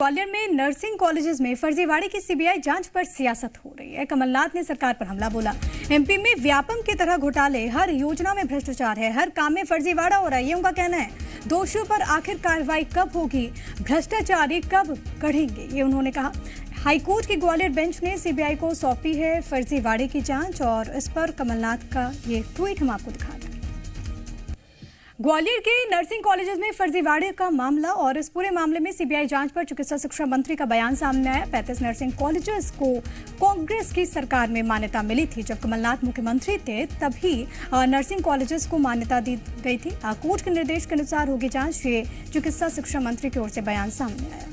ग्वालियर में nursing colleges में फर्जीवाड़े की सीबीआई जांच पर सियासत हो रही है। कमलनाथ ने सरकार पर हमला बोला। एमपी में व्यापम की तरह घोटाले, हर योजना में भ्रष्टाचार है, हर काम में फर्जीवाड़ा हो रहा है, ये उनका कहना है। दोषियों पर आखिर कार्रवाई कब होगी, भ्रष्टाचारी कब कढ़ेंगे, ये उन्होंने कहा। हाईकोर्ट की ग्वालियर बेंच ने सीबीआई को सौंपी है फर्जीवाड़े की जांच और इस पर कमलनाथ का ये ट्वीट हम आपको दिखा रहे हैं। ग्वालियर के नर्सिंग कॉलेजेस में फर्जीवाड़े का मामला और इस पूरे मामले में सीबीआई जांच पर चिकित्सा शिक्षा मंत्री का बयान सामने आया। 35 नर्सिंग कॉलेजेस को कांग्रेस की सरकार में मान्यता मिली थी। जब कमलनाथ मुख्यमंत्री थे तभी नर्सिंग कॉलेजेस को मान्यता दी गई थी। कोर्ट के निर्देश के अनुसार होगी जांच, ये चिकित्सा शिक्षा मंत्री की ओर से बयान सामने आया।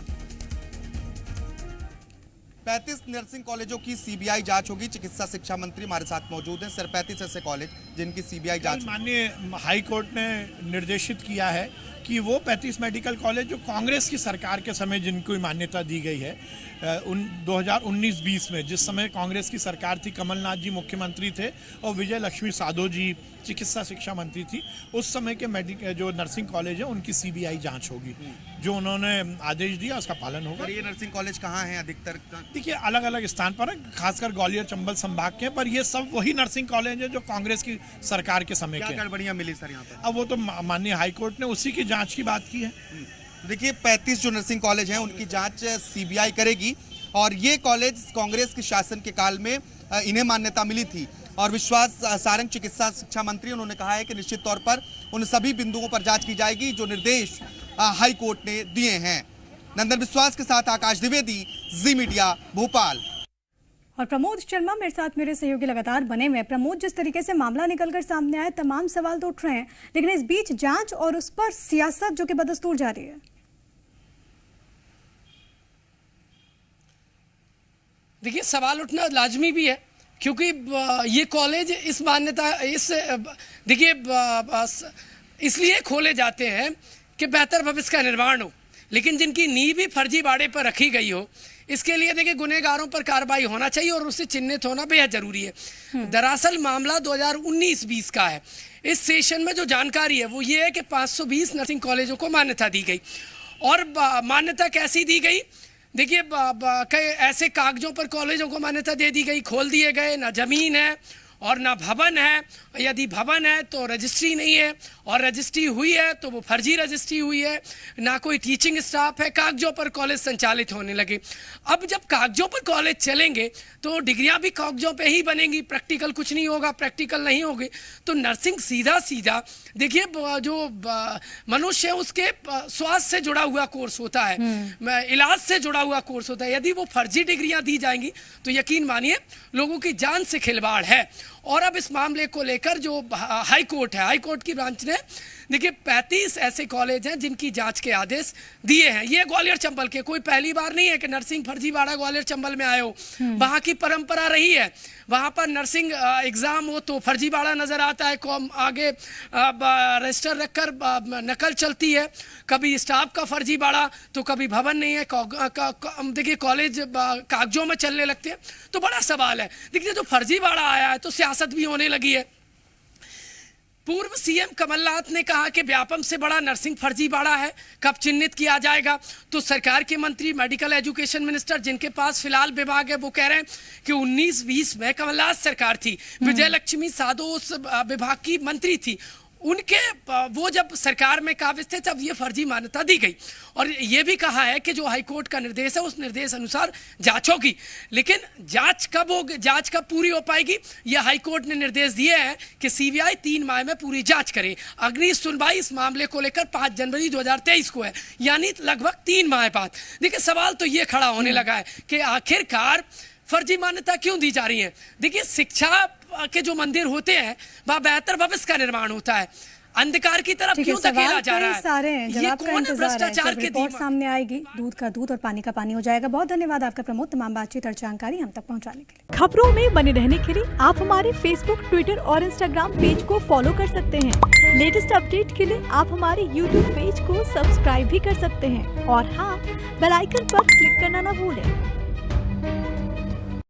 35 नर्सिंग कॉलेजों की सीबीआई जांच होगी। चिकित्सा शिक्षा मंत्री हमारे साथ मौजूद हैं। सर, 35 ऐसे कॉलेज जिनकी सीबीआई जांच, माननीय हाई कोर्ट ने निर्देशित किया है कि वो 35 मेडिकल कॉलेज जो कांग्रेस की सरकार के समय जिनको मान्यता दी गई है 2019-20 में, जिस समय कांग्रेस की सरकार थी, कमलनाथ जी मुख्यमंत्री थे और विजय लक्ष्मी साधो जी चिकित्सा शिक्षा मंत्री थी, उस समय के जो नर्सिंग कॉलेज है उनकी सीबीआई जांच होगी। जो उन्होंने आदेश दिया उसका पालन होगा। ये नर्सिंग कॉलेज कहाँ हैं अधिकतर? देखिए, अलग अलग स्थान पर है, खासकर ग्वालियर चंबल संभाग के, पर ये सब वही नर्सिंग कॉलेज है जो कांग्रेस की सरकार के समय के। क्या गड़बड़ियां मिली सर यहाँ पर? अब वो तो माननीय हाईकोर्ट ने उसी की जांच की बात की है। देखिए, 35 जो नर्सिंग कॉलेज हैं उनकी जांच सीबीआई करेगी और ये कॉलेज कांग्रेस के शासन के काल में इन्हें मान्यता मिली थी। और विश्वास सारंग चिकित्सा शिक्षा मंत्री, उन्होंने कहा है कि निश्चित तौर पर उन सभी बिंदुओं पर जांच की जाएगी जो निर्देश हाई कोर्ट ने दिए हैं। नंदन विश्वास के साथ आकाश द्विवेदी, जी मीडिया, भोपाल। और प्रमोद शर्मा मेरे साथ, मेरे सहयोगी लगातार बने हुए। प्रमोद, जिस तरीके से मामला निकलकर सामने आया, तमाम सवाल तो उठ रहे हैं, लेकिन इस बीच जांच और उस पर सियासत जो कि बदस्तूर जारी है। देखिए, सवाल उठना लाजमी भी है क्योंकि ये कॉलेज इस मान्यता देखिए इसलिए खोले जाते हैं कि बेहतर भविष्य का निर्माण हो, लेकिन जिनकी नींव भी फर्जीवाड़े पर रखी गई हो, इसके लिए देखिए गुनहगारों पर कार्रवाई होना चाहिए और उससे चिन्हित होना बेहद जरूरी है। दरअसल मामला 2019-20 का है। इस सेशन में जो जानकारी है वो ये है कि 520 नर्सिंग कॉलेजों को मान्यता दी गई। और मान्यता कैसी दी गई? देखिए, कई ऐसे कागजों पर कॉलेजों को मान्यता दे दी गई, खोल दिए गए, ना जमीन है और ना भवन है। यदि भवन है तो रजिस्ट्री नहीं है, और रजिस्ट्री हुई है तो वो फर्जी रजिस्ट्री हुई है, ना कोई टीचिंग स्टाफ है। कागजों पर कॉलेज संचालित होने लगे। अब जब कागजों पर कॉलेज चलेंगे तो डिग्रियां भी कागजों पे ही बनेंगी, प्रैक्टिकल कुछ नहीं होगा, प्रैक्टिकल नहीं होगी। तो नर्सिंग सीधा देखिए, जो मनुष्य है उसके स्वास्थ्य से जुड़ा हुआ कोर्स होता है, इलाज से जुड़ा हुआ कोर्स होता है। यदि वो फर्जी डिग्रियां दी जाएंगी तो यकीन मानिए लोगों की जान से खिलवाड़ है। और अब इस मामले को लेकर जो हाई कोर्ट है, हाई कोर्ट की ब्रांच ने देखिए 35 ऐसे कॉलेज हैं जिनकी जांच के आदेश दिए हैं। ये ग्वालियर चंबल के, कोई पहली बार नहीं है कि नर्सिंग फर्जीवाड़ा ग्वालियर चंबल में आए हो। वहाँ की परंपरा रही है, वहाँ पर नर्सिंग एग्जाम हो तो फर्जीवाड़ा नजर आता है, आगे रजिस्टर रखकर नकल चलती है, कभी स्टाफ का फर्जीवाड़ा तो कभी भवन नहीं है। देखिए, कॉलेज कागजों में चलने लगते हैं तो बड़ा सवाल है। देखिए, जो फर्जीवाड़ा आया है तो सियासत भी होने लगी है। पूर्व सीएम कमलनाथ ने कहा कि व्यापम से बड़ा नर्सिंग फर्जीवाड़ा है, कब चिन्हित किया जाएगा? तो सरकार के मंत्री, मेडिकल एजुकेशन मिनिस्टर जिनके पास फिलहाल विभाग है, वो कह रहे हैं कि 19-20 में कमलनाथ सरकार थी, विजय लक्ष्मी साधो उस विभाग की मंत्री थी, उनके वो जब सरकार में काबिज थे तब ये फर्जी मान्यता दी गई। और ये भी कहा है कि जो हाईकोर्ट का निर्देश है उस निर्देश अनुसार जांच होगी। लेकिन जांच कब होगी, जांच कब पूरी हो पाएगी? ये हाईकोर्ट ने निर्देश दिए हैं कि सीबीआई 3 माह में पूरी जांच करे। अगली सुनवाई इस मामले को लेकर 5 जनवरी 2023 को है, यानी लगभग 3 माह बाद। देखिए, सवाल तो ये खड़ा होने लगा है कि आखिरकार फर्जी मान्यता क्यों दी जा रही है? देखिए, शिक्षा के जो मंदिर होते हैं वहाँ बेहतर भविष्य का निर्माण होता है, अंधकार की तरफ क्यों धकेला जा रहा है? सारे हैं, जवाब का इंतजार है। जब की रिपोर्ट सामने आएगी, दूध का दूध और पानी का पानी हो जाएगा। बहुत धन्यवाद आपका प्रमोद, तमाम बातचीत और जानकारी हम तक पहुंचाने के लिए। खबरों में बने रहने के लिए आप हमारे फेसबुक, ट्विटर और इंस्टाग्राम पेज को फॉलो कर सकते हैं। लेटेस्ट अपडेट के लिए आप हमारे यूट्यूब पेज को सब्सक्राइब भी कर सकते हैं। और हाँ, बेल आइकन पर क्लिक करना न भूलें।